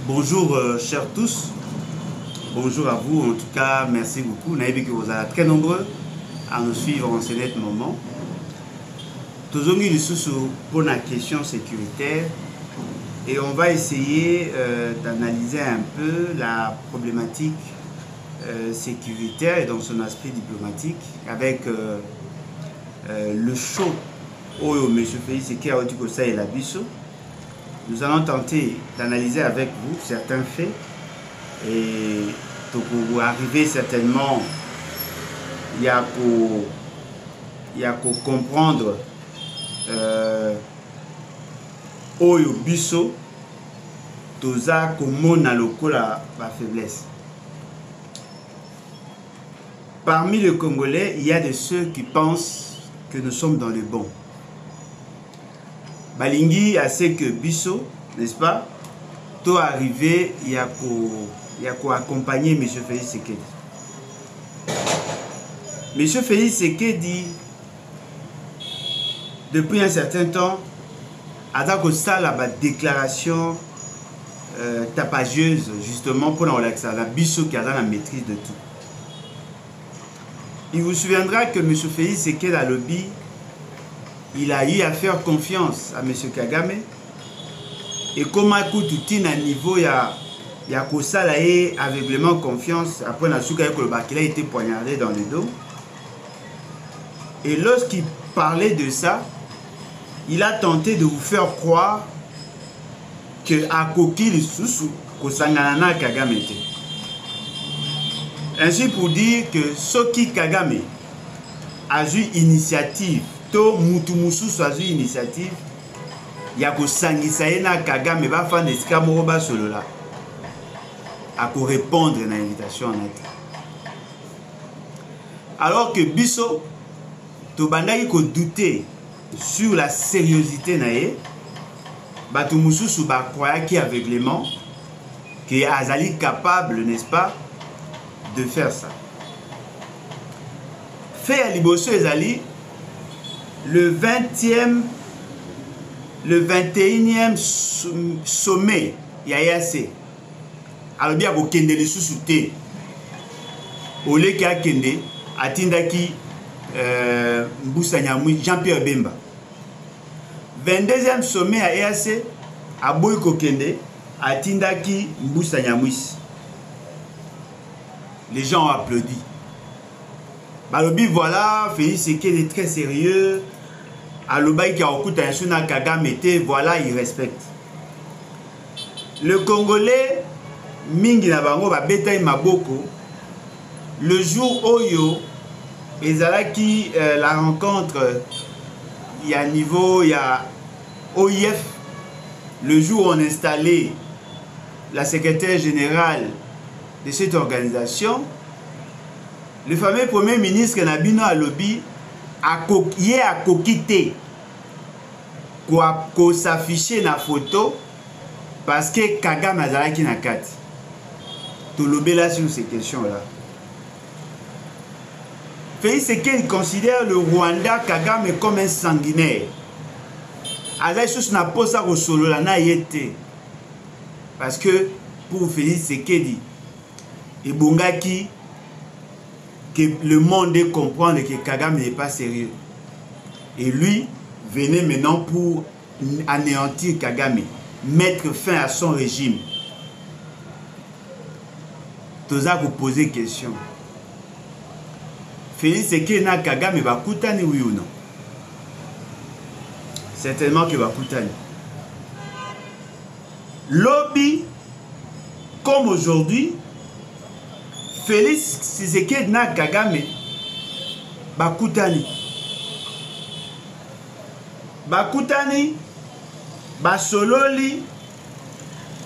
Bonjour chers tous, bonjour à vous, en tout cas merci beaucoup. Naïbi que vous êtes très nombreux à nous suivre en ce net moment. Toujours nous sommes pour la question sécuritaire et on va essayer d'analyser un peu la problématique sécuritaire et dans son aspect diplomatique avec le show où M. Félix Sekedi Autikosa et la Bisso. Nous allons tenter d'analyser avec vous certains faits et pour vous arriver certainement, il y a pour comprendre Oyo Bisso, Toza Komona Lokola la faiblesse. Parmi les Congolais, il y a de ceux qui pensent que nous sommes dans le bon. Balingi a ce que Bisso, n'est-ce pas, tout arrivé, il y a qu'à accompagner M. Félix Sekedi. M. Félix Sekedi, depuis un certain temps, a la déclaration tapageuse, justement, pour la Bisso qui a dans la maîtrise de tout. Il vous souviendra que M. Félix Sekedi a lobby. Il a eu à faire confiance à M. Kagame. Et comme à un niveau, il y a Kosala et aveuglément confiance. Après, il a été poignardé dans le dos. Et lorsqu'il parlait de ça, il a tenté de vous faire croire que Akoki le Soussou, Kosanganana Kagame était. Ainsi pour dire que Soki Kagame a eu initiative. Mutu soit une initiative, il y a que Sangisaena Kagame va faire des scamoroba solo là, à répondre à l'invitation en être. Alors que Bisso, Tobandaki ko douter sur la sérieuxité naé, Batu Mususu ba croyait qui aveuglément, que Azali capable, n'est-ce pas, de faire ça. Fait à Liboso Azali. Le 21e sommet Yayase alors bien ko kende le sous-souté ole ki akende atindaki Mbusa Nyamwisi Jean-Pierre Bemba. 22e sommet à Yayase aboyi ko kende atindaki Mbusa Nyamwisi. Les gens ont applaudi. Balobi voilà, Félix Sekedi est très sérieux. Alobai qui a okuta Yasuna Kagame était, voilà, il respecte. Le Congolais, Mingi Nabango, Betaï Maboko, le jour Oyo, Ezalaki, la rencontre, il y a niveau, il y a OIF, le jour où on installé la secrétaire générale de cette organisation, le fameux premier ministre Nabino Alobi a kokité ko s'afficher na photo parce que Kagame azalaki na kati. To lobela sur ces questions-là. Félix Sekedi considère le Rwanda Kagame comme un sanguinaire. Azali sous na posa ko solo la na yete. Parce que pour Félix Sekedi et Bongaki que le monde comprendre que Kagame n'est pas sérieux. Et lui venait maintenant pour anéantir Kagame, mettre fin à son régime. Toza vous poser question. Félix Sekedi na Kagame va koutani oui ou non? Certainement que va koutani. Lobby, comme aujourd'hui, Félix Sekedi na Kagame bakutani. Bakutani, basololi,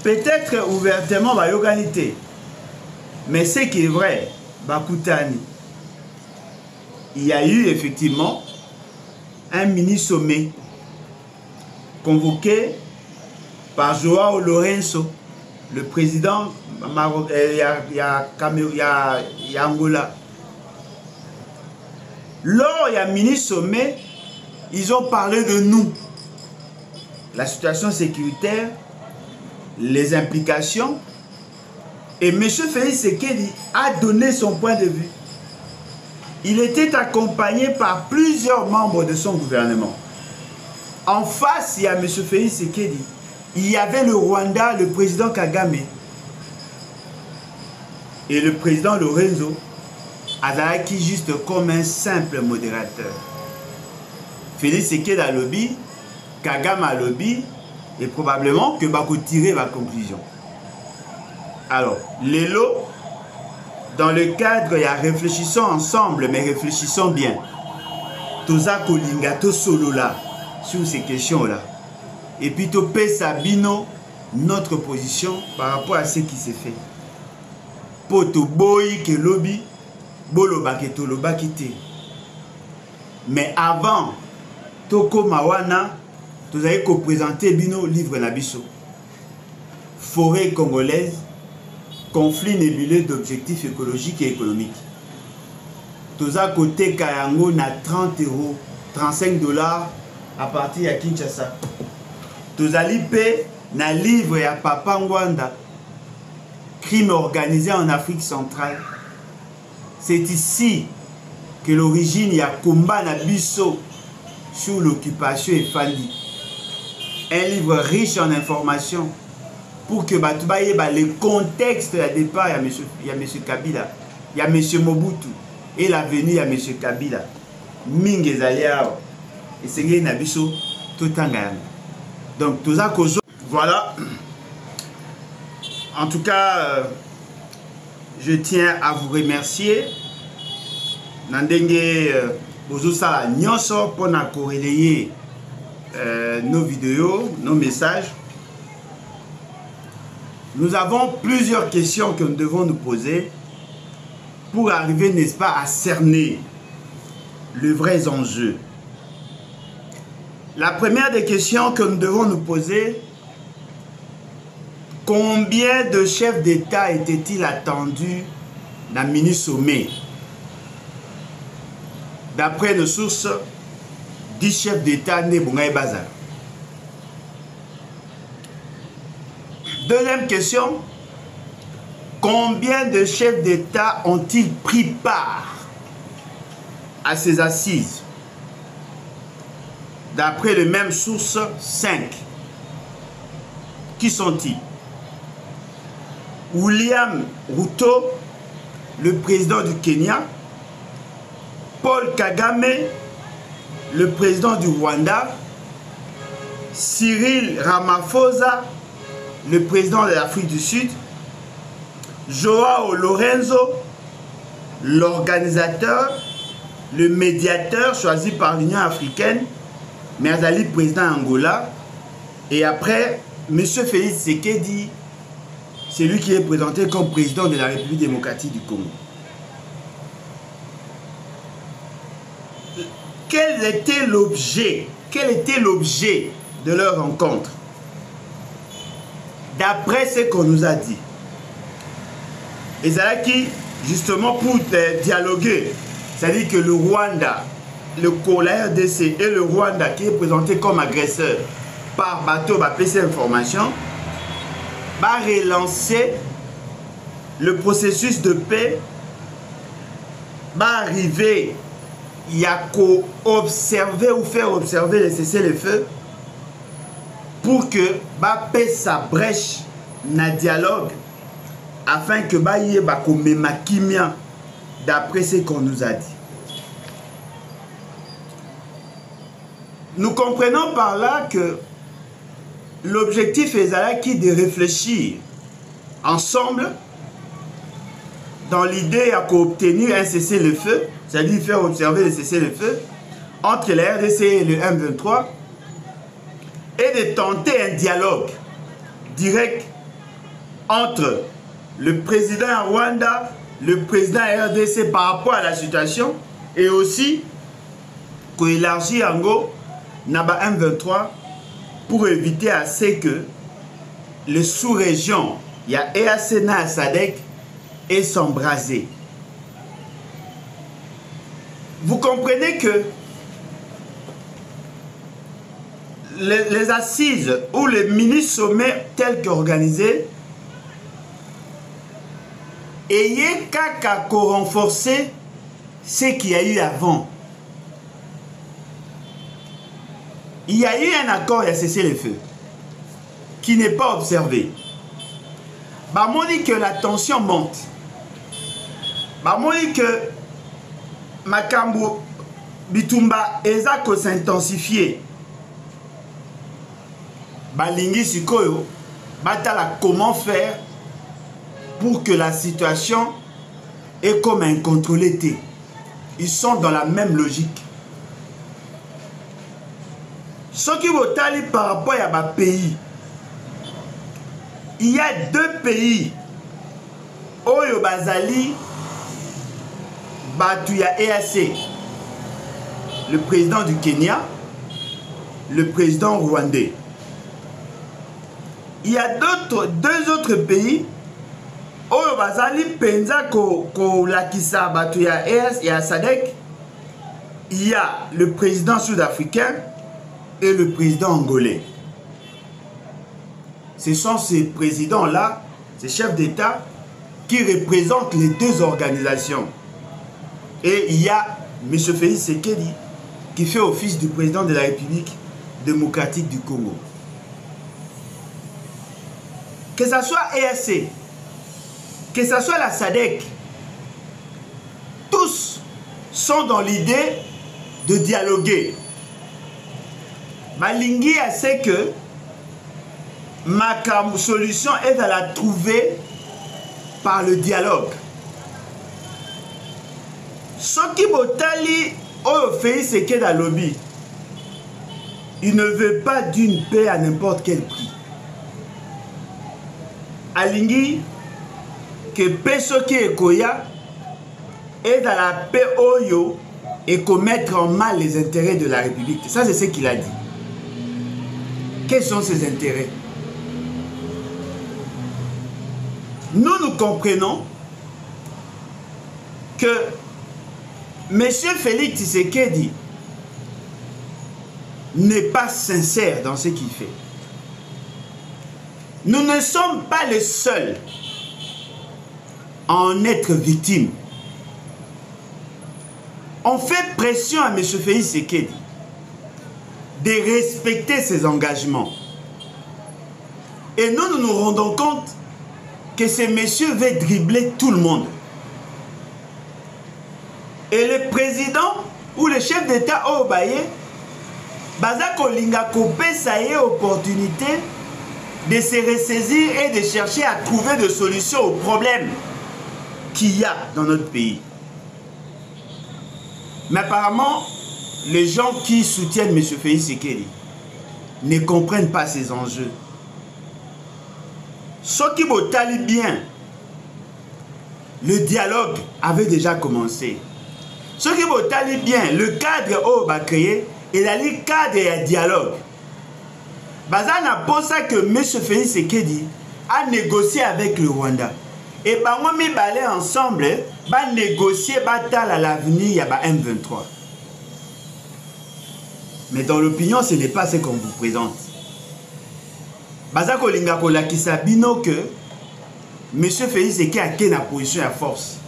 peut-être ouvertement bayoganité. Mais ce qui est vrai, bakutani. Il y a eu effectivement un mini-sommet convoqué par Joao Lourenço, le président il y a Angola. Lors il y a un mini-sommet, ils ont parlé de nous. La situation sécuritaire, les implications. Et M. Félix Tshisekedi a donné son point de vue. Il était accompagné par plusieurs membres de son gouvernement. En face, il y a M. Félix Tshisekedi. Il y avait le Rwanda, le président Kagame. Et le président Lorenzo azalaki juste comme un simple modérateur. Félix Tshisekedi a lobby, Kagame a lobby, et probablement que va tirer la conclusion. Alors, Lelo, dans le cadre, il y a réfléchissons ensemble, mais réfléchissons bien. Toza Kolinga, to solo là, sur ces questions-là. Et puis, Topé Sabino, notre position par rapport à ce qui s'est fait. Poto boy ke lobby, bolo baketo lo bakite. Mais avant, Toko Mawana, vous avez présenter Bino livre Nabiso. Forêt congolaise, conflit nébuleux d'objectifs écologiques et économiques. Toza côté Kayango na 30 €, 35 $ à partir de Kinshasa. Toza lipe na livre ya Papa Ngwanda, crime organisé en Afrique centrale. C'est ici que l'origine y a combat Nabiso sur l'occupation et Fali. Un livre riche en informations pour que Batoubaye le contexte de départ, il y a M. Kabila, il y a M. Mobutu et l'avenir, il y a M. Kabila. Mingue Zaliao et c'est un abisso tout en gagne. Donc, tout ça, voilà. En tout cas, je tiens à vous remercier. Nandenge Bozosala Nyonso pour corréler nos vidéos, nos messages. Nous avons plusieurs questions que nous devons nous poser pour arriver, n'est-ce pas, à cerner le vrai enjeu. La première des questions que nous devons nous poser, combien de chefs d'État étaient-ils attendus dans le mini-sommet? D'après nos sources, 10 chefs d'État né Bongaï Bazar. Deuxième question, combien de chefs d'État ont-ils pris part à ces assises? D'après les mêmes sources, 5. Qui sont-ils? William Ruto, le président du Kenya, Paul Kagame, le président du Rwanda, Cyril Ramaphosa, le président de l'Afrique du Sud, Joao Lorenzo, l'organisateur, le médiateur choisi par l'Union africaine, Merzali, président Angola, et après, M. Félix Tshisekedi, c'est lui qui est présenté comme président de la République démocratique du Congo. Quel était l'objet de leur rencontre? D'après ce qu'on nous a dit, Ezalaki, justement pour dialoguer, c'est-à-dire que le Rwanda, la RDC et le Rwanda qui est présenté comme agresseur par bateau, va passer information, va relancer le processus de paix, va arriver, il y a qu'à observer ou faire observer les cessez-le-feu pour que va paix sa brèche na dialogue afin que va y ait ma kimia d'après ce qu'on nous a dit. Nous comprenons par là que l'objectif est de réfléchir ensemble dans l'idée à obtenir un cessez-le-feu, c'est-à-dire faire observer le cessez-le-feu entre la RDC et le M23 et de tenter un dialogue direct entre le président Rwanda, le président RDC par rapport à la situation et aussi qu'élargir en gros Naba M23 pour éviter à ce que les sous-régions, il y a EACNA et SADC, et s'embraser. Vous comprenez que les assises ou le mini-sommet tel qu'organisé, ayez qu'à renforcer ce qu'il y a eu avant. Il y a eu un accord à cesser les feux qui n'est pas observé. On dit que la tension monte. On dit que Makambo Bitumba Ezako s'intensifier. Balingi Sikoyo, batala comment faire pour que la situation est comme incontrôlée. Ils sont dans la même logique. Ce qui vous tali par rapport à ma pays, il y a deux pays. Oyo Bazali, Batuya EAC, le président du Kenya, le président rwandais. Il y a deux autres pays. Oyo Bazali, Penza ko Lakisa, Batuya EAC et à Sadek. Il y a le président sud-africain et le président angolais. Ce sont ces présidents-là, ces chefs d'État, qui représentent les deux organisations. Et il y a M. Félix Tshisekedi, qui fait office du président de la République démocratique du Congo. Que ce soit EAC, que ce soit la SADC, tous sont dans l'idée de dialoguer. Malingi a sait que ma solution est à la trouver par le dialogue. Ce qui botali au Félix Tshisekedi à lobby, il ne veut pas d'une paix à n'importe quel prix. Alingi que Pesoki et Koya est dans la paix Oyo et commettre en mal les intérêts de la République. Ça, c'est ce qu'il a dit. Quels sont ses intérêts? Nous comprenons que M. Félix Tshisekedi n'est pas sincère dans ce qu'il fait. Nous ne sommes pas les seuls à en être victimes. On fait pression à M. Félix Tshisekedi de respecter ses engagements. Et nous nous rendons compte que ce monsieur veut dribbler tout le monde. Et le président ou le chef d'État au Baye, Bazako Linga Kope, ça y est, opportunité de se ressaisir et de chercher à trouver des solutions aux problèmes qu'il y a dans notre pays. Mais apparemment, les gens qui soutiennent M. Félix Tshisekedi ne comprennent pas ces enjeux. Ce qui botali bien, le dialogue avait déjà commencé. Ce qui botali bien, le cadre au va créer, il a le cadre et le dialogue. Bazana pense que M. Félix Tshisekedi a négocié avec le Rwanda. Et bango mi balé ensemble, va négocier batal à l'avenir ya ba M23. Mais dans l'opinion, ce n'est pas ce qu'on vous présente. Bazako linga kolakisa bino que M. Félix Tshisekedi a quelle position à force.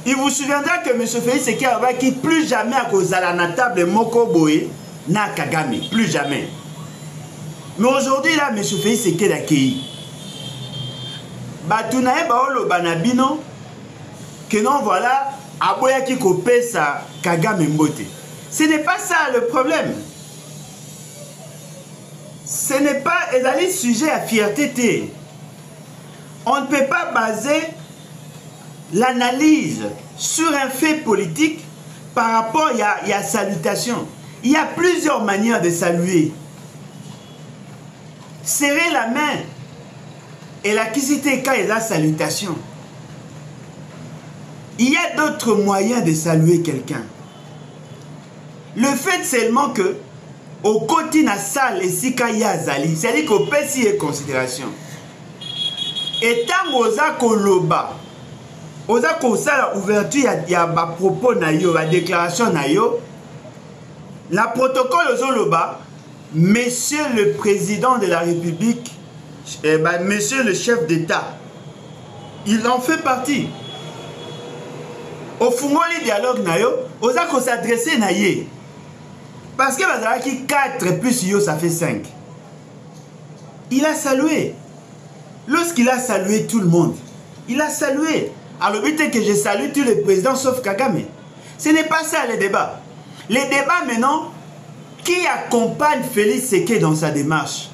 Il vous souviendra que M. Félix Tshisekedi a dit plus jamais à cause de la table Moko Boé na Kagame, plus jamais. Mais aujourd'hui là, M. Félix Tshisekedi a accueilli. Batunae baolo banabino que non voilà aboya ki kopesa Kagame mbote. Ce n'est pas ça le problème. Ce n'est pas un sujet à fierté. On ne peut pas baser l'analyse sur un fait politique par rapport à salutation. Il y a plusieurs manières de saluer. Serrer la main et la quisité quand il y a la salutation. Il y a d'autres moyens de saluer quelqu'un. Le fait seulement que au côté na salle et si zali, c'est-à-dire qu'au pesi et considération. Et tant oza koloba, oza kosala ouverture ya ba propos na yo, ba déclaration na yo, La protocole Ozoloba, Monsieur le Président de la République, Monsieur le chef d'État, il en fait partie. Au fungoli dialogue nayo, osa ko s'adresser na ye. Parce que bazalaki 4 plus yo ça fait 5. Il a salué. Lorsqu'il a salué tout le monde, il a salué. Alors vite que je salue tous les présidents sauf Kagame. Ce n'est pas ça le débat. Les débats maintenant, qui accompagne Félix Tshisekedi dans sa démarche?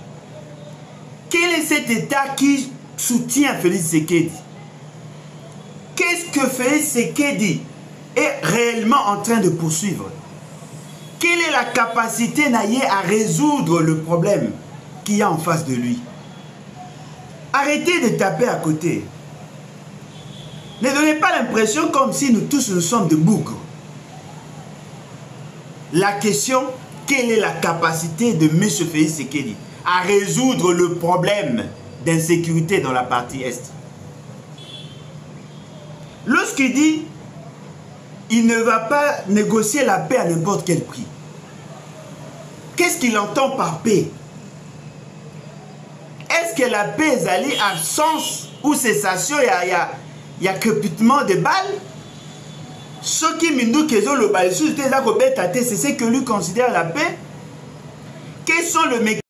Quel est cet État qui soutient Félix Tshisekedi? Qu'est-ce que Félix Tshisekedi est réellement en train de poursuivre? Quelle est la capacité Naye à résoudre le problème qu'il y a en face de lui? Arrêtez de taper à côté. Ne donnez pas l'impression comme si nous tous nous sommes de bougres. La question, quelle est la capacité de M. Félix Tshisekedi à résoudre le problème d'insécurité dans la partie Est? Lorsqu'il dit il ne va pas négocier la paix à n'importe quel prix, qu'est-ce qu'il entend par paix? Est-ce que la paix est allée à sens ou cessation, il y a crépitement de balles? Ce qui m'indique que c'est ce que lui considère la paix. Quels sont les mécanismes